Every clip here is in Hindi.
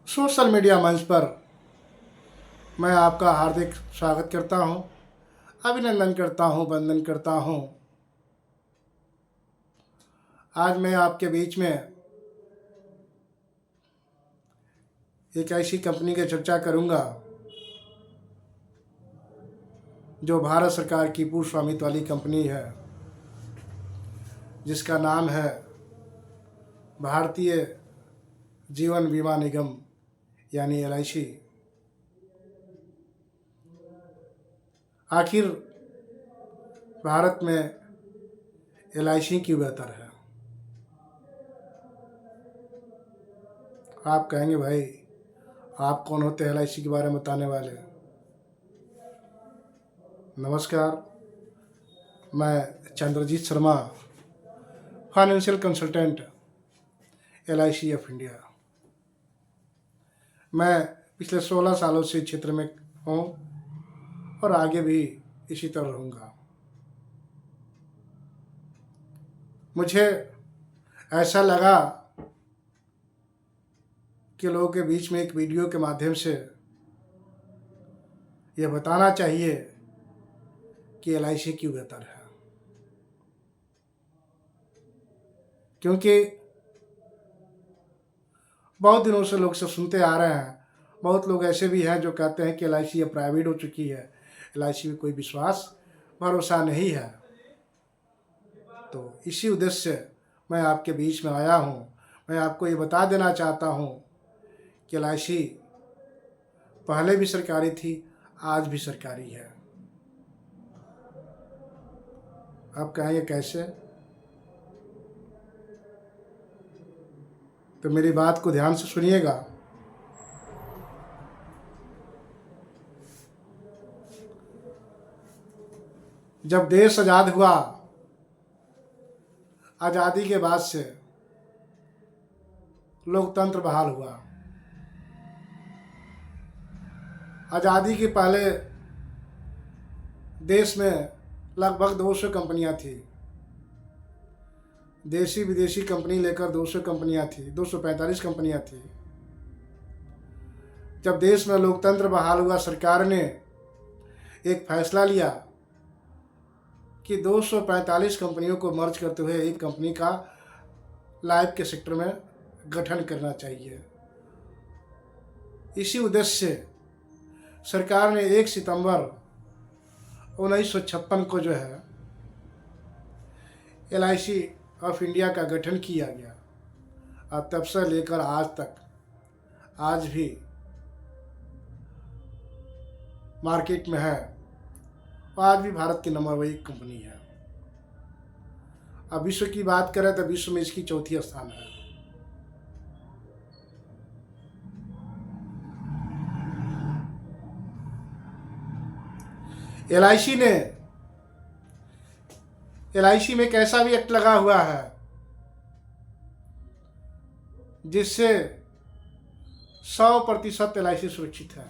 सोशल मीडिया मंच पर मैं आपका हार्दिक स्वागत करता हूं, अभिनंदन करता हूं, वंदन करता हूं। आज मैं आपके बीच में एक ऐसी कंपनी की चर्चा करूंगा जो भारत सरकार की पूर्ण स्वामित्व वाली कंपनी है, जिसका नाम है भारतीय जीवन बीमा निगम यानी LIC। आखिर भारत में LIC क्यों बेहतर है? आप कहेंगे भाई आप कौन होते हैं LIC के बारे में बताने वाले? नमस्कार, मैं Chandrajit Sharma, financial consultant LIC of India. मैं पिछले 16 सालों से क्षेत्र में हूँ और आगे भी इसी तरह रहूँगा। मुझे ऐसा लगा कि लोगों के बीच में एक वीडियो के माध्यम से यह बताना चाहिए कि LIC क्यों बेहतर है, क्योंकि बहुत दिनों से लोग सब सुनते आ रहे हैं। बहुत लोग ऐसे भी हैं जो कहते हैं कि LIC अब प्राइवेट हो चुकी है, LIC में कोई विश्वास भरोसा नहीं है। तो इसी उद्देश्य से मैं आपके बीच में आया हूँ। मैं आपको ये बता देना चाहता हूँ कि LIC पहले भी सरकारी थी, आज भी सरकारी है। आप कहेंगे कैसे? तो मेरी बात को ध्यान से सुनिएगा। जब देश आज़ाद हुआ, आज़ादी के बाद से लोकतंत्र बहाल हुआ। आज़ादी के पहले देश में लगभग 200 कंपनियां थी। देशी विदेशी कंपनी लेकर 200 कंपनियां थी, 245 कंपनियां थी। जब देश में लोकतंत्र बहाल हुआ, सरकार ने एक फैसला लिया कि 245 कंपनियों को मर्ज करते हुए एक कंपनी का लाइफ के सेक्टर में गठन करना चाहिए। इसी उद्देश्य से सरकार ने 1 सितंबर 1956 को जो है LIC ऑफ इंडिया का गठन किया गया। और तब से लेकर आज तक, आज भी मार्केट में है और आज भी भारत की नंबर 1 कंपनी है। अब विश्व की बात करें तो विश्व में इसकी चौथी स्थान है। LIC में एक ऐसा भी एक्ट लगा हुआ है जिससे 100% LIC सुरक्षित है।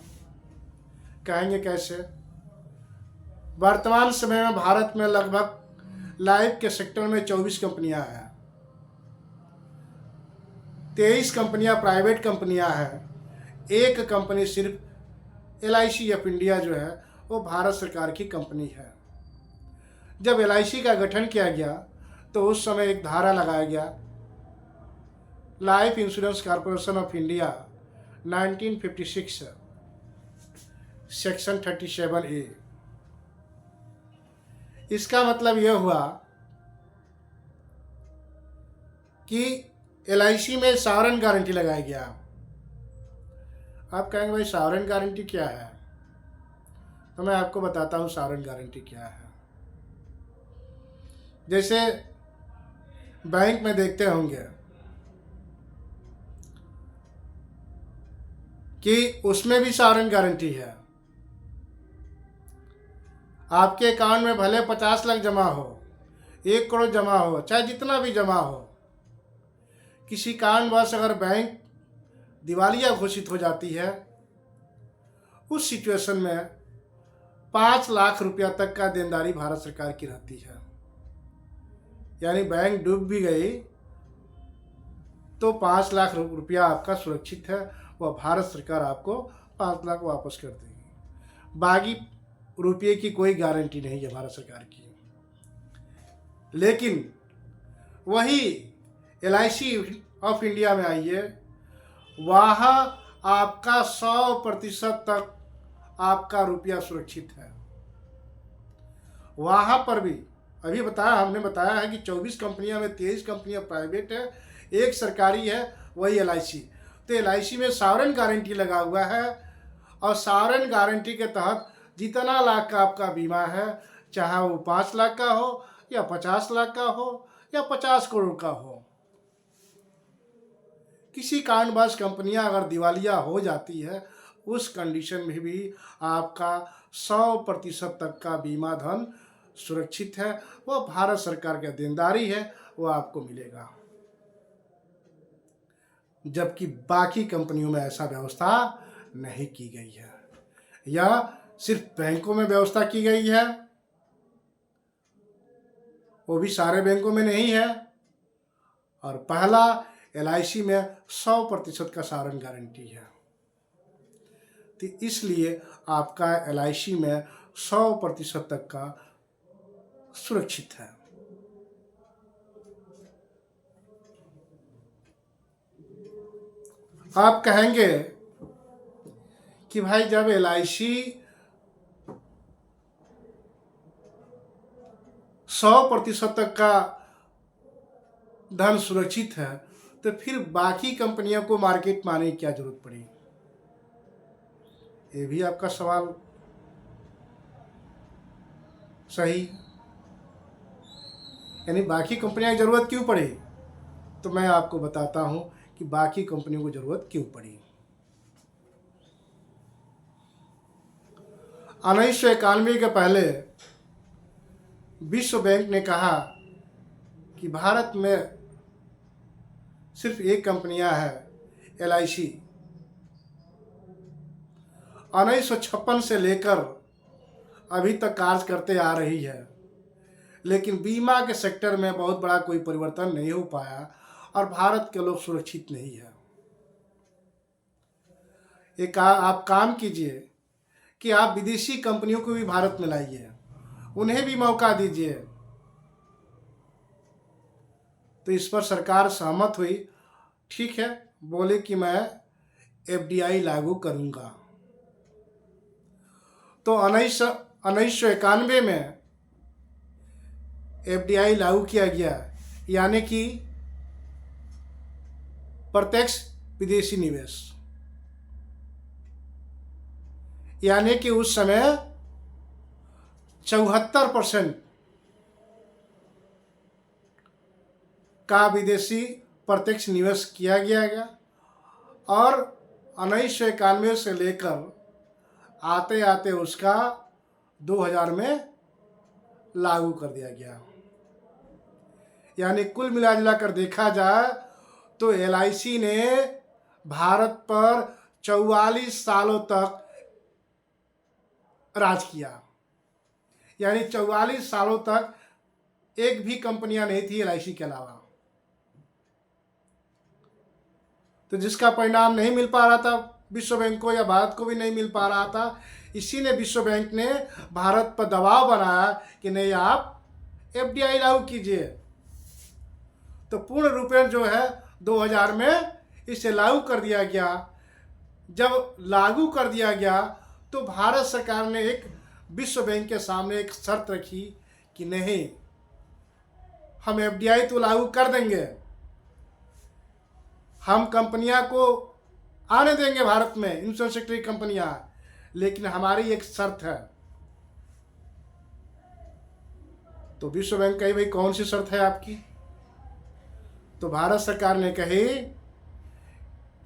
कहेंगे कैसे? वर्तमान समय में भारत में लगभग लाइफ के सेक्टर में 24 कंपनियां हैं। 23 कंपनियां प्राइवेट कंपनियां हैं। एक कंपनी सिर्फ LIC ऑफ इंडिया जो है वो भारत सरकार की कंपनी है। जब LIC का गठन किया गया तो उस समय एक धारा लगाया गया, life insurance corporation of India 1956 section 37A। इसका मतलब यह हुआ कि LIC में सॉवरेन गारंटी लगाया गया। आप कहेंगे भाई सॉवरेन गारंटी क्या है? तो मैं आपको बताता हूँ सॉवरेन गारंटी क्या है। जैसे बैंक में देखते होंगे कि उसमें भी सॉवरेन गारंटी है। आपके अकाउंट में भले 50 लाख जमा हो, 1 करोड़ जमा हो, चाहे जितना भी जमा हो, किसी कारणवश अगर बैंक दिवालिया घोषित हो जाती है, उस सिचुएशन में 5 लाख रुपया तक का देनदारी भारत सरकार की रहती है। यानी बैंक डूब भी गई तो 5 लाख रुपया आपका सुरक्षित है वह भारत सरकार आपको 5 लाख वापस कर देगी। बाकी रुपये की कोई गारंटी नहीं है भारत सरकार की। लेकिन वही LIC ऑफ इंडिया में आइए, वहाँ आपका 100% तक आपका रुपया सुरक्षित है। वहाँ पर भी अभी हमने बताया है कि 24 कंपनियां में 23 कंपनियां प्राइवेट है, एक सरकारी है, वही LIC। तो LIC में सॉवरेन गारंटी लगा हुआ है, और सॉवरेन गारंटी के तहत जितना लाख का आपका बीमा है, चाहे वो 5 लाख का हो या 50 लाख का हो या 50 करोड़ का हो, किसी कारणवश कंपनियां अगर दिवालिया हो जाती है, उस कंडीशन में भी आपका 100% तक का बीमा धन सुरक्षित है। वह भारत सरकार की देनदारी है, वो आपको मिलेगा। जबकि बाकी कंपनियों में ऐसा व्यवस्था नहीं की गई है, या सिर्फ बैंकों में व्यवस्था की गई है, वो भी सारे बैंकों में नहीं है। और पहला LIC में 100% का सॉवरेन गारंटी है, तो इसलिए आपका LIC में 100% तक का सुरक्षित है। आप कहेंगे कि भाई जब LIC 100% तक का धन सुरक्षित है, तो फिर बाकी कंपनियों को मार्केट में आने की क्या जरूरत पड़ी? ये भी आपका सवाल सही। यानी बाकी कंपनियों की जरूरत क्यों पड़ी? तो मैं आपको बताता हूं कि बाकी कंपनियों को जरूरत क्यों पड़ी। 1991 के पहले विश्व बैंक ने कहा कि भारत में सिर्फ एक कंपनियां है LIC। 1956 से लेकर अभी तक कार्य करते आ रही है, लेकिन बीमा के सेक्टर में बहुत बड़ा कोई परिवर्तन नहीं हो पाया, और भारत के लोग सुरक्षित नहीं है। एक आप काम कीजिए कि आप विदेशी कंपनियों को भी भारत में लाइए, उन्हें भी मौका दीजिए। तो इस पर सरकार सहमत हुई, ठीक है, बोले कि मैं FDI लागू करूंगा। तो 1991 में FDI लागू किया गया, यानी कि प्रत्यक्ष विदेशी निवेश। यानी कि उस समय 74% का विदेशी प्रत्यक्ष निवेश किया गया, और 1991 से लेकर आते आते उसका 2000 में लागू कर दिया गया। यानी कुल मिला कर देखा जाए तो LIC ने भारत पर 44 सालों तक राज किया। यानी 44 सालों तक एक भी कंपनियां नहीं थी LIC के अलावा। तो जिसका परिणाम नहीं मिल पा रहा था विश्व बैंक को, या भारत को भी नहीं मिल पा रहा था, इसी ने विश्व बैंक ने भारत पर दबाव बनाया कि नहीं, आप FDI लागू कीजिए। तो पूर्ण रूपेण जो है 2000 में इसे लागू कर दिया गया। जब लागू कर दिया गया तो भारत सरकार ने एक विश्व बैंक के सामने एक शर्त रखी कि नहीं, हम FDI तो लागू कर देंगे, हम कंपनियां को आने देंगे भारत में, इंश्योरेंस सेक्टर की कंपनियां, लेकिन हमारी एक शर्त है। तो विश्व बैंक कही, भाई कौन सी शर्त है आपकी? तो भारत सरकार ने कही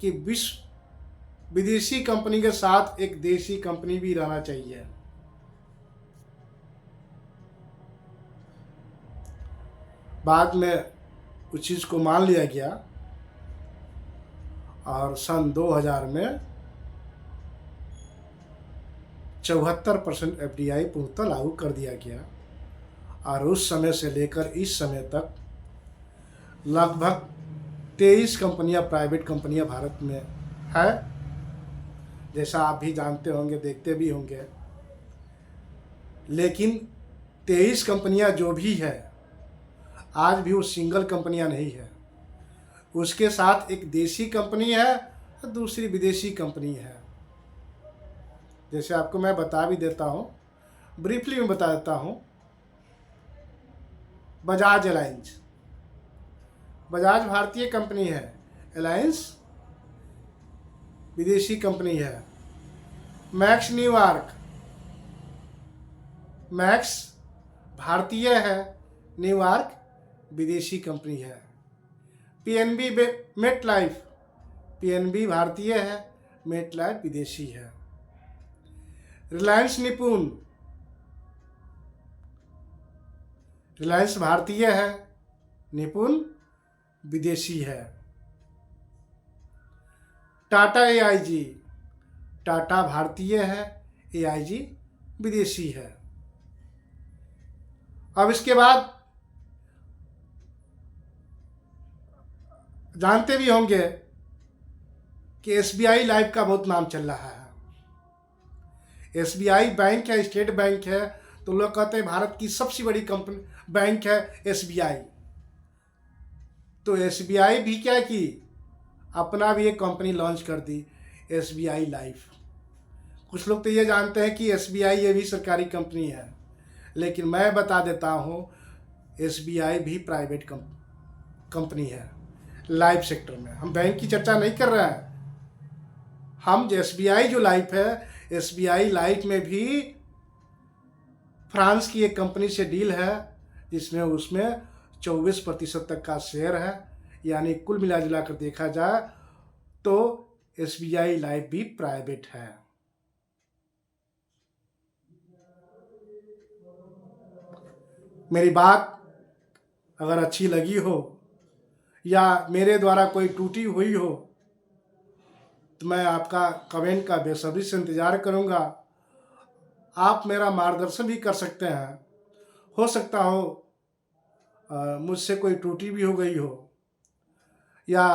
कि विदेशी कंपनी के साथ एक देशी कंपनी भी रहना चाहिए। बाद में उस चीज को मान लिया गया, और सन 2000 में 74% FDI पूर्णतः लागू कर दिया गया। और उस समय से लेकर इस समय तक लगभग 23 कंपनियां, प्राइवेट कंपनियां भारत में है, जैसा आप भी जानते होंगे, देखते भी होंगे। लेकिन 23 कंपनियां जो भी है, आज भी वो सिंगल कंपनियां नहीं है। उसके साथ एक देसी कंपनी है और दूसरी विदेशी कंपनी है। जैसे आपको मैं बता भी देता हूँ, ब्रीफली में बता देता हूँ। बजाज एलायंस, बजाज भारतीय कंपनी है, एलायंस विदेशी कंपनी है। मैक्स न्यूयॉर्क, मैक्स भारतीय है, न्यूयॉर्क विदेशी कंपनी है। पीएनबी मेट लाइफ, पीएनबी भारतीय है, मेट लाइफ विदेशी है। रिलायंस निपुण, रिलायंस भारतीय है, निपुण विदेशी है। टाटा एआईजी, टाटा भारतीय है, एआईजी विदेशी है। अब इसके बाद जानते भी होंगे कि एसबीआई लाइफ का बहुत नाम चल रहा है। एसबीआई बैंक है, स्टेट बैंक है, तो लोग कहते हैं भारत की सबसे बड़ी कंपनी बैंक है एसबीआई। तो एसबीआई भी क्या की, अपना भी एक कंपनी लॉन्च कर दी, एसबीआई लाइफ। कुछ लोग तो ये जानते हैं कि एसबीआई ये भी सरकारी कंपनी है, लेकिन मैं बता देता हूँ एसबीआई भी प्राइवेट कंपनी है लाइफ सेक्टर में। हम बैंक की चर्चा नहीं कर रहे हैं, हम एसबीआई जो लाइफ है, एसबीआई लाइफ में भी फ्रांस की एक कंपनी से डील है, जिसमें उसमें 24% तक का शेयर है। यानी कुल मिला जुला कर देखा जाए तो एसबीआई लाइफ भी प्राइवेट है। मेरी बात अगर अच्छी लगी हो या मेरे द्वारा कोई टूटी हुई हो तो मैं आपका कमेंट का बेसब्री से इंतज़ार करूंगा। आप मेरा मार्गदर्शन भी कर सकते हैं। हो सकता हो मुझसे कोई त्रुटि भी हो गई हो या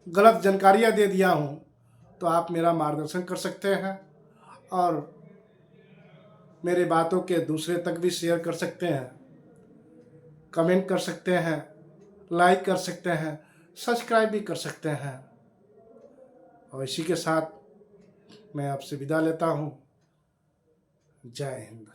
गलत जानकारियाँ दे दिया हूँ, तो आप मेरा मार्गदर्शन कर सकते हैं और मेरे बातों के दूसरे तक भी शेयर कर सकते हैं, कमेंट कर सकते हैं, लाइक कर सकते हैं, सब्सक्राइब भी कर सकते हैं। और इसी के साथ मैं आपसे विदा लेता हूँ। जय हिंद।